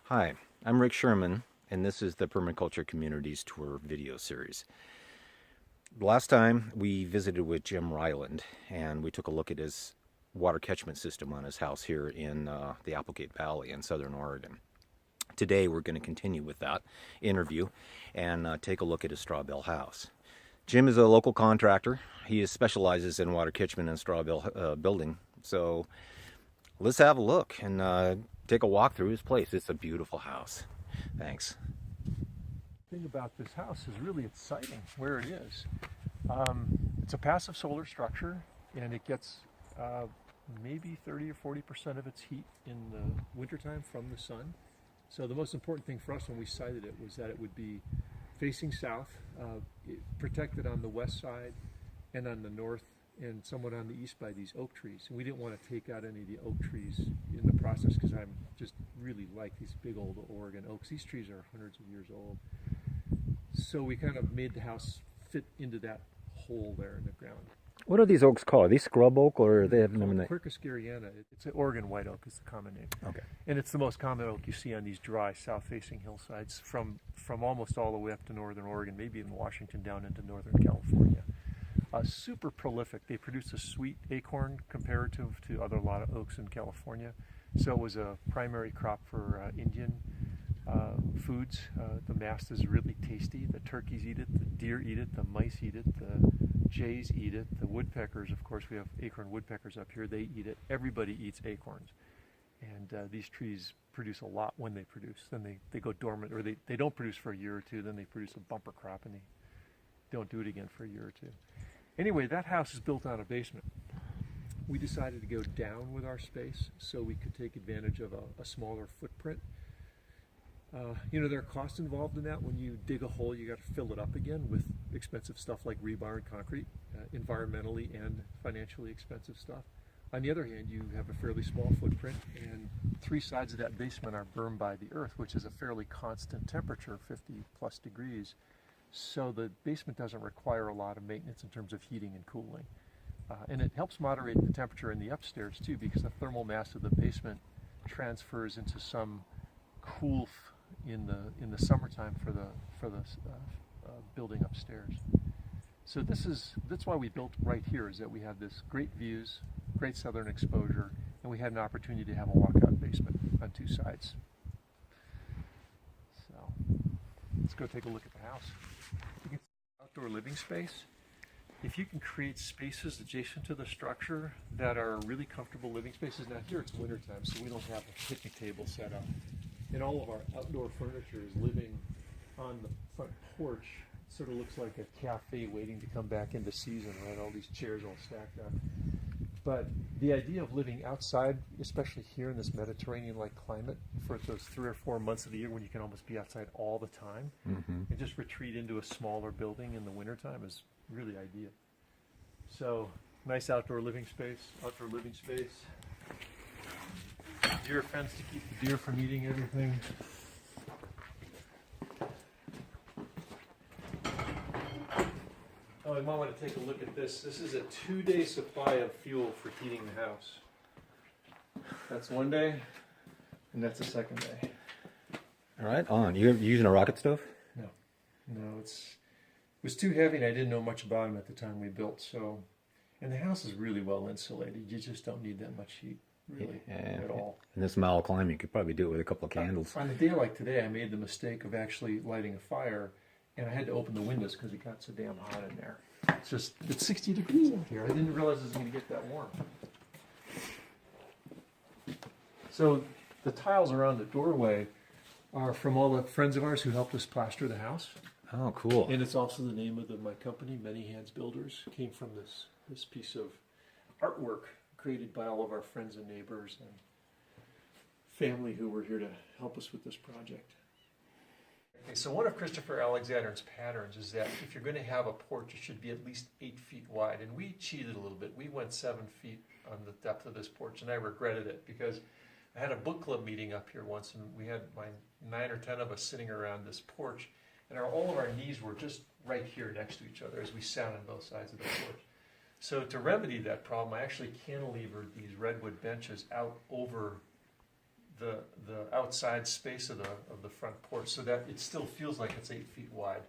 Hi, I'm Rick Sherman, and this is the Permaculture Communities Tour video series. Last time we visited with Jim Ryland, and we took a look at his water catchment system on his house here in the Applegate Valley in southern Oregon. Today we're going to continue with that interview and take a look at his straw bale house. Jim is a local contractor. He specializes in water catchment and straw bale building. So let's have a look and take a walk through his place. It's a beautiful house. Thanks. The thing about this house is really it's siting where it is. It's a passive solar structure, and it gets maybe 30 or 40% of its heat in the wintertime from the sun. So the most important thing for us when we sited it was that it would be facing south, protected on the west side and on the north and somewhat on the east by these oak trees. And we didn't want to take out any of the oak trees in the process because I'm just really like these big old Oregon oaks. These trees are hundreds of years old. So we kind of made the house fit into that hole there in the ground. What are these oaks called? Are these scrub oak or they have them in the... Quercus garryana. It's an Oregon white oak is the common name. Okay. And it's the most common oak you see on these dry south-facing hillsides from almost all the way up to northern Oregon, maybe even Washington down into northern California. Super prolific. They produce a sweet acorn comparative to a lot of oaks in California. So it was a primary crop for Indian foods. The mast is really tasty. The turkeys eat it, the deer eat it, the mice eat it, the jays eat it, the woodpeckers, of course we have acorn woodpeckers up here, they eat it. Everybody eats acorns. And these trees produce a lot when they produce. Then they go dormant, or they don't produce for a year or two, then they produce a bumper crop and they don't do it again for a year or two. Anyway, that house is built on a basement. We decided to go down with our space so we could take advantage of a smaller footprint. There are costs involved in that. When you dig a hole, you got to fill it up again with expensive stuff like rebar and concrete, environmentally and financially expensive stuff. On the other hand, you have a fairly small footprint, and 3 sides of that basement are burned by the earth, which is a fairly constant temperature, 50 plus degrees. So the basement doesn't require a lot of maintenance in terms of heating and cooling. And it helps moderate the temperature in the upstairs too, because the thermal mass of the basement transfers into some cool in the summertime for the building upstairs. So that's why we built right here, is that we have this great views, great southern exposure, and we had an opportunity to have a walkout basement on 2 sides. So let's go take a look at the house. You can see outdoor living space. If you can create spaces adjacent to the structure that are really comfortable living spaces. Now here it's wintertime, so we don't have a picnic table set up. And all of our outdoor furniture is living on the front porch. It sort of looks like a cafe waiting to come back into season, right? All these chairs all stacked up. But the idea of living outside, especially here in this Mediterranean-like climate, for those 3 or 4 months of the year when you can almost be outside all the time, and just retreat into a smaller building in the wintertime is really ideal. So, nice outdoor living space, deer fence to keep the deer from eating everything. Oh, you might want to take a look at this. This is a 2-day supply of fuel for heating the house. That's 1 day, and that's the 2nd day. All right, on. You're using a rocket stove? No, it was too heavy, and I didn't know much about them at the time we built. So, and the house is really well insulated. You just don't need that much heat, really, at all. In this mild climate, you could probably do it with a couple of candles. On a day like today, I made the mistake of actually lighting a fire, and I had to open the windows because it got so damn hot in there. It's 60 degrees in here. I didn't realize it was going to get that warm. So the tiles around the doorway are from all the friends of ours who helped us plaster the house. Oh, cool. And it's also the name of my company, Many Hands Builders. It came from this piece of artwork created by all of our friends and neighbors and family who were here to help us with this project. Okay, so one of Christopher Alexander's patterns is that if you're going to have a porch, it should be at least 8 feet wide. And we cheated a little bit. We went 7 feet on the depth of this porch, and I regretted it because I had a book club meeting up here once, and we had 9 or 10 of us sitting around this porch, and all of our knees were just right here next to each other as we sat on both sides of the porch. So to remedy that problem, I actually cantilevered these redwood benches out over the outside space of the front porch, so that it still feels like it's 8 feet wide.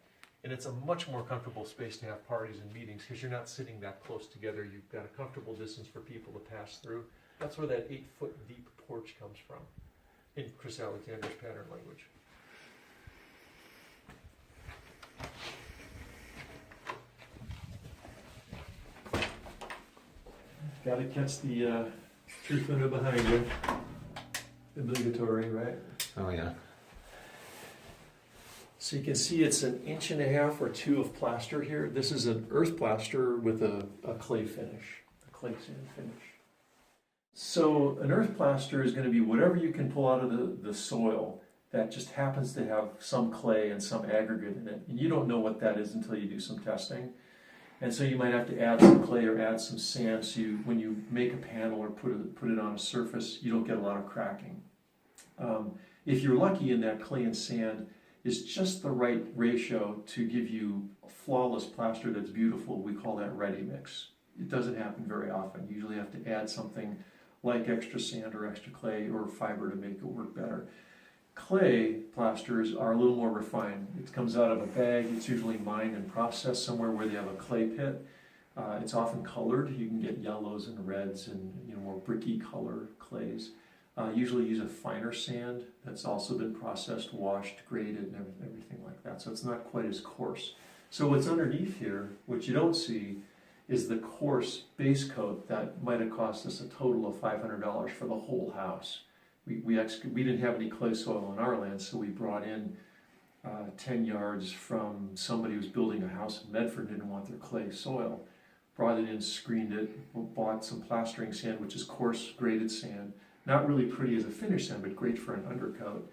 And it's a much more comfortable space to have parties and meetings, because you're not sitting that close together. You've got a comfortable distance for people to pass through. That's where that 8-foot deep porch comes from, in Chris Alexander's pattern language. Got to catch the truth window behind you. Obligatory, right? Oh yeah. So you can see it's 1.5 inches or 2 of plaster here. This is an earth plaster with a clay finish, a clay sand finish. So an earth plaster is going to be whatever you can pull out of the soil that just happens to have some clay and some aggregate in it. And you don't know what that is until you do some testing. And so you might have to add some clay or add some sand, so when you make a panel or put it on a surface, you don't get a lot of cracking. If you're lucky and that clay and sand is just the right ratio to give you a flawless plaster that's beautiful, we call that ready mix. It doesn't happen very often. You usually have to add something like extra sand or extra clay or fiber to make it work better. Clay plasters are a little more refined. It comes out of a bag. It's usually mined and processed somewhere where they have a clay pit. It's often colored. You can get yellows and reds and more bricky color clays. Usually use a finer sand that's also been processed, washed, graded, and everything like that. So it's not quite as coarse. So what's underneath here, what you don't see, is the coarse base coat that might have cost us a total of $500 for the whole house. We didn't have any clay soil on our land, so we brought in 10 yards from somebody who was building a house in Medford, didn't want their clay soil. Brought it in, screened it, bought some plastering sand, which is coarse graded sand. Not really pretty as a finish sand, but great for an undercoat.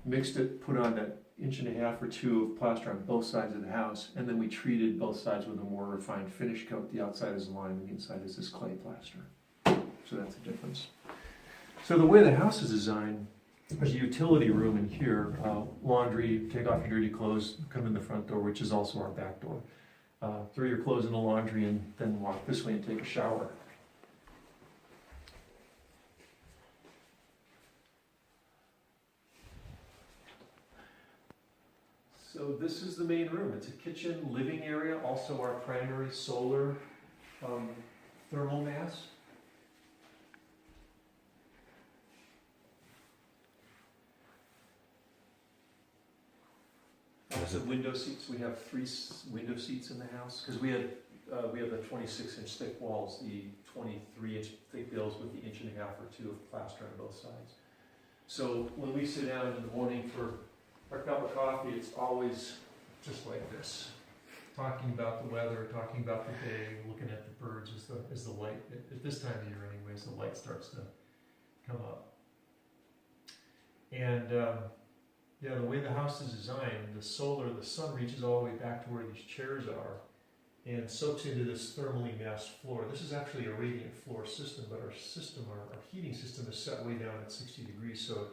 Mixed it, put on that 1.5 inches or 2 of plaster on both sides of the house, and then we treated both sides with a more refined finish coat. The outside is lime, and the inside is this clay plaster. So that's the difference. So the way the house is designed, there's a utility room in here, laundry, take off your dirty clothes, come in the front door, which is also our back door. Throw your clothes in the laundry and then walk this way and take a shower. So this is the main room. It's a kitchen, living area, also our primary solar thermal mass. The window seats. We have 3 window seats in the house because we have the 26-inch thick walls, the 23-inch thick bills with the 1.5 inches or 2 of plaster on both sides. So when we sit down in the morning for our cup of coffee, it's always just like this, talking about the weather, talking about the day, looking at the birds as the light, at this time of year anyways, the light starts to come up. And yeah, the way the house is designed, the sun reaches all the way back to where these chairs are and soaks into this thermally massed floor. This is actually a radiant floor system, but our heating system is set way down at 60 degrees, so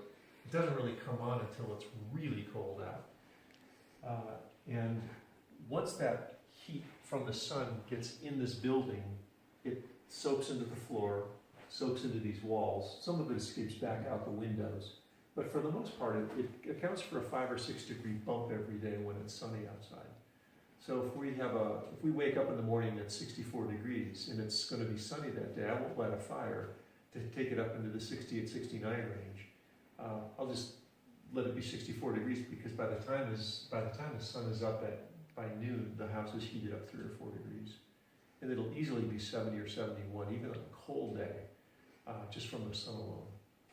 it doesn't really come on until it's really cold out. And once that heat from the sun gets in this building, it soaks into the floor, soaks into these walls. Some of it escapes back out the windows. But for the most part, it accounts for a 5 or 6 degree bump every day when it's sunny outside. So if we wake up in the morning at 64 degrees and it's going to be sunny that day, I won't light a fire to take it up into the 68, 69 range. I'll just let it be 64 degrees because by the time the sun is up by noon, the house is heated up 3 or 4 degrees, and it'll easily be 70 or 71 even on a cold day, just from the sun alone.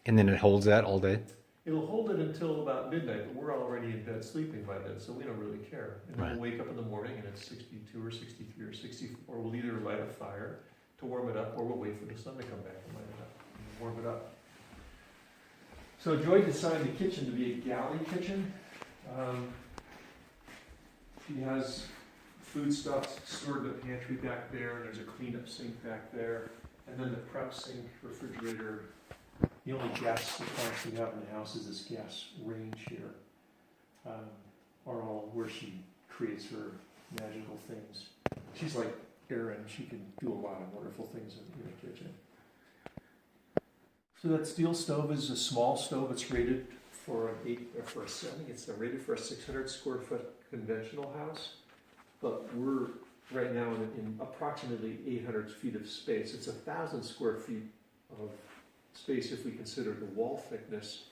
And then it holds that all day? It'll hold it until about midnight, but we're already in bed sleeping by then, so we don't really care. And then we'll wake up in the morning and it's 62 or 63 or 64. We'll either light a fire to warm it up, or we'll wait for the sun to come back and light it up and warm it up. So Joy designed the kitchen to be a galley kitchen. She has foodstuffs stored in the pantry back there, and there's a cleanup sink back there, and then the prep sink, refrigerator. The only gas appliance we have in the house is this gas range here, are all where she creates her magical things. She's like Erin, she can do a lot of wonderful things in the kitchen. So that steel stove is a small stove. It's rated for an I think it's rated for a 600 square foot conventional house, but we're right now in approximately 800 feet of space. It's 1,000 square feet of space if we consider the wall thickness,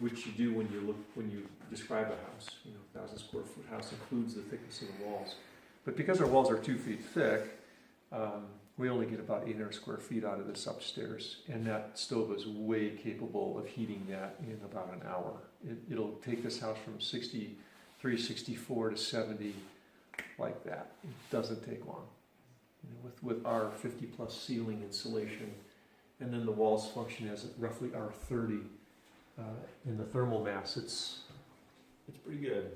which you do when you describe a house. 1,000 square foot house includes the thickness of the walls. But because our walls are 2 feet thick, we only get about 800 square feet out of this upstairs, and that stove is way capable of heating that in about an hour. It'll take this house from 63, 64 to 70 like that. It doesn't take long. With our 50 plus ceiling insulation, and then the walls function as roughly our 30 in the thermal mass. It's pretty good.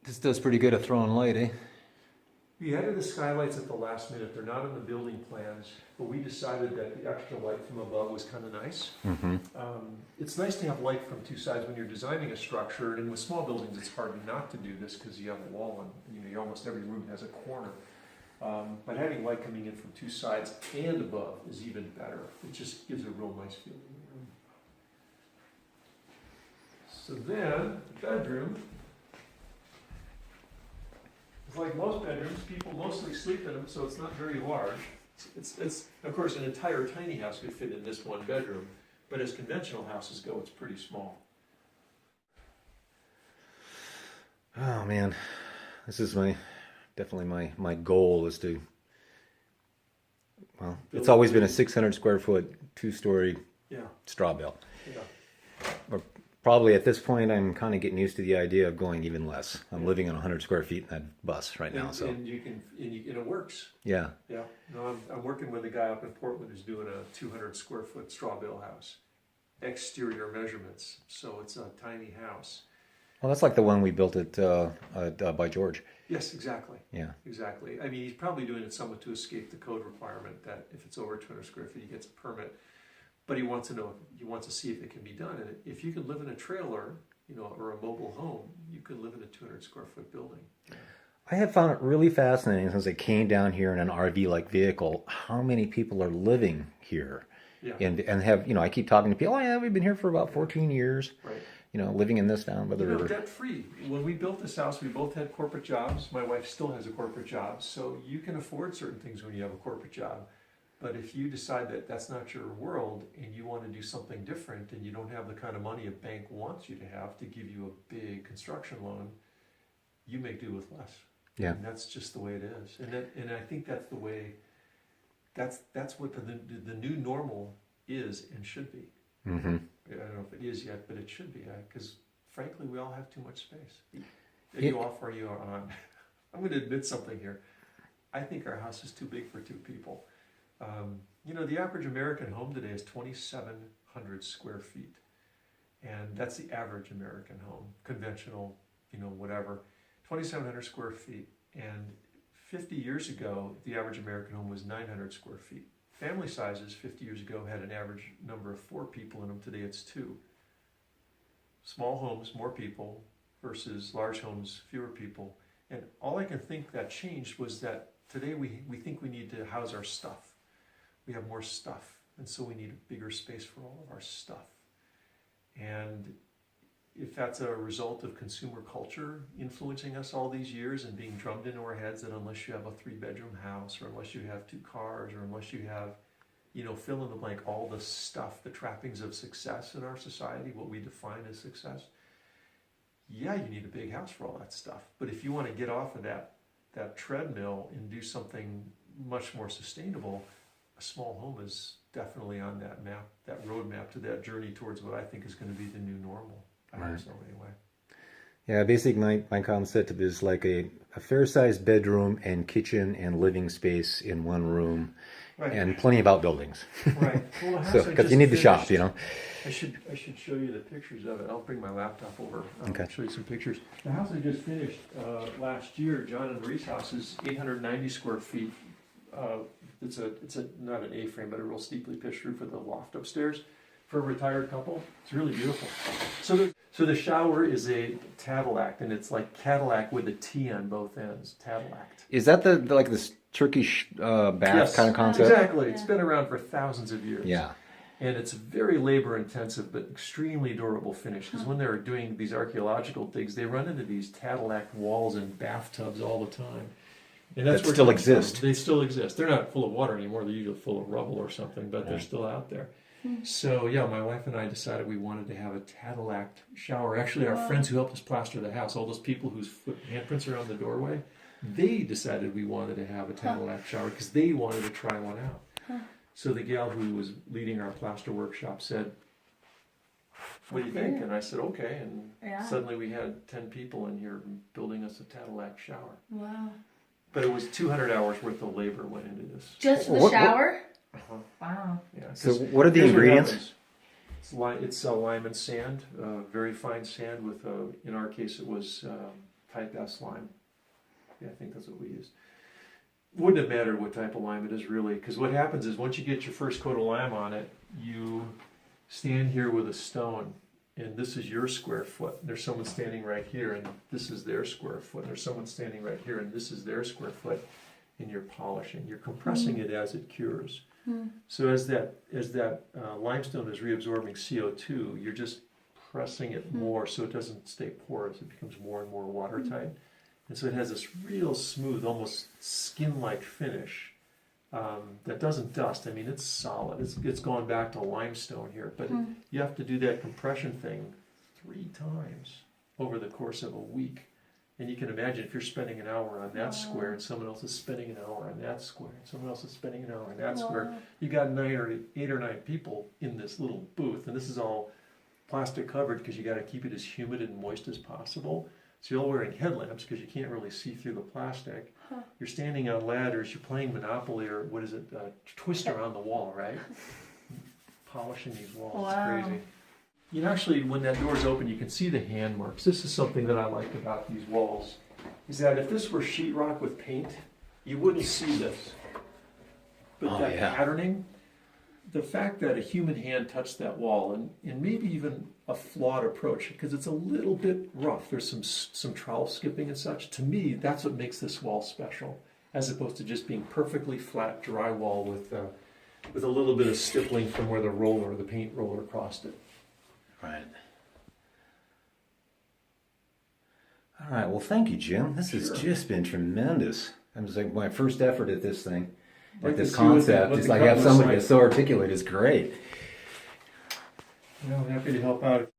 This does pretty good at throwing light, eh? We added the skylights at the last minute. They're not in the building plans, but we decided that the extra light from above was kind of nice. Mm-hmm. It's nice to have light from two sides when you're designing a structure, and with small buildings it's hard not to do this because you have a wall and almost every room has a corner. But having light coming in from two sides and above is even better. It just gives a real nice feeling in the room. So then, the bedroom. It's like most bedrooms, people mostly sleep in them, so it's not very large. It's of course, an entire tiny house could fit in this one bedroom, but as conventional houses go, it's pretty small. Oh man, this is definitely my goal is to, well, it's always been a 600 square foot, 2-story straw bale. Yeah. Or probably at this point, I'm kind of getting used to the idea of going even less. I'm living on 100 square feet in that bus right now, so. And it works. Yeah. Yeah. No, I'm working with a guy up in Portland who's doing a 200 square foot straw bale house. Exterior measurements, so it's a tiny house. Well, that's like the one we built by George. Yes, exactly. Yeah. Exactly. I mean, he's probably doing it somewhat to escape the code requirement that if it's over 200 square feet, he gets a permit. But he wants to see if it can be done. And if you can live in a trailer, or a mobile home, you can live in a 200 square foot building. Yeah. I have found it really fascinating since I came down here in an RV-like vehicle, how many people are living here. Yeah. And have, I keep talking to people, oh yeah, we've been here for about 14 years. Right. Living in this down by the river. Debt-free. When we built this house, we both had corporate jobs. My wife still has a corporate job, so you can afford certain things when you have a corporate job. But if you decide that that's not your world and you want to do something different and you don't have the kind of money a bank wants you to have to give you a big construction loan, you make do with less. Yeah. And that's just the way it is. And I think that's the way, that's what the new normal is and should be. Mm-hmm. I don't know if it is yet, but it should be, because frankly, we all have too much space. Are you off or are you on? I'm going to admit something here. I think our house is too big for two people. The average American home today is 2,700 square feet. And that's the average American home, conventional, whatever. 2,700 square feet. And 50 years ago, the average American home was 900 square feet. Family sizes 50 years ago had an average number of 4 people in them. Today it's 2. Small homes, more people, versus large homes, fewer people. And all I can think that changed was that today we think we need to house our stuff. We have more stuff, and so we need a bigger space for all of our stuff. And if that's a result of consumer culture influencing us all these years and being drummed into our heads that unless you have a 3-bedroom house, or unless you have 2 cars, or unless you have, fill in the blank, all the stuff, the trappings of success in our society, what we define as success, yeah, you need a big house for all that stuff. But if you want to get off of that treadmill and do something much more sustainable, a small home is definitely on that map, that roadmap to that journey towards what I think is going to be the new normal. I hope so anyway. Yeah, basically my concept is like a fair-sized bedroom and kitchen and living space in one room, right, and plenty of outbuildings. Right. Well, so because you need the shop, I should show you the pictures of it. I'll bring my laptop over. Okay. Show you some pictures. The house I just finished last year, John and Marie's house, is 890 square feet. It's not an A-frame, but a real steeply pitched roof with a loft upstairs for a retired couple. It's really beautiful. So the shower is a Cadillac, and it's like Cadillac with a T on both ends. Cadillac. Is that like this Turkish bath kind of concept? Exactly. It's been around for thousands of years. Yeah. And it's very labor intensive, but extremely durable finish. Because when they're doing these archaeological digs, they run into these Cadillac walls and bathtubs all the time. And that's That where still it comes from. exist. They still exist. They're not full of water anymore. They're usually full of rubble or something, but they're still out there. So yeah, my wife and I decided we wanted to have a Cadillac shower. Actually, our friends who helped us plaster the house, all those people whose handprints are on the doorway, they decided we wanted to have a Cadillac shower because they wanted to try one out. So the gal who was leading our plaster workshop said, "What do you think?" And I said, "Okay." And suddenly we had 10 people in here building us a Cadillac shower. Wow. But it was 200 hours worth of labor went into this. Just the What- shower? Uh-huh. Wow. Yeah. So 'cause what are the here's ingredients? happens. It's lime and sand, very fine sand with, in our case, it was type S lime. Yeah, I think that's what we used. Wouldn't have mattered what type of lime it is really, because what happens is once you get your first coat of lime on it, you stand here with a stone, and this is your square foot. There's someone standing right here, and this is their square foot. And there's someone standing right here, and this is their square foot. And you're polishing. You're compressing it as it cures. So as that limestone is reabsorbing CO2, you're just pressing it more so it doesn't stay porous. It becomes more and more watertight. And so it has this real smooth, almost skin-like finish that doesn't dust. I mean, it's solid. It's gone back to limestone here. But you have to do that compression thing 3 times over the course of a week. And you can imagine if you're spending an hour on that square and someone else is spending an hour on that square and someone else is spending an hour on that square, you got 8 or 9 people in this little booth, and this is all plastic covered because you got to keep it as humid and moist as possible. So you're all wearing headlamps because you can't really see through the plastic. You're standing on ladders, you're playing Monopoly or what is it, Twister on the wall, right? Polishing these walls, Wow. it's crazy. You know, actually, when that door is open, you can see the hand marks. This is something that I like about these walls, is that if this were sheetrock with paint, you wouldn't see this. But that patterning, the fact that a human hand touched that wall, and maybe even a flawed approach, because it's a little bit rough. There's some trowel skipping and such. To me, that's what makes this wall special, as opposed to just being perfectly flat drywall with a little bit of stippling from where the paint roller crossed it. Right. All right. Well, thank you, Jim. This has just been tremendous. It was like my first effort at this thing, at this concept. It's like have somebody so articulate is great. Yeah, I'm happy to help out.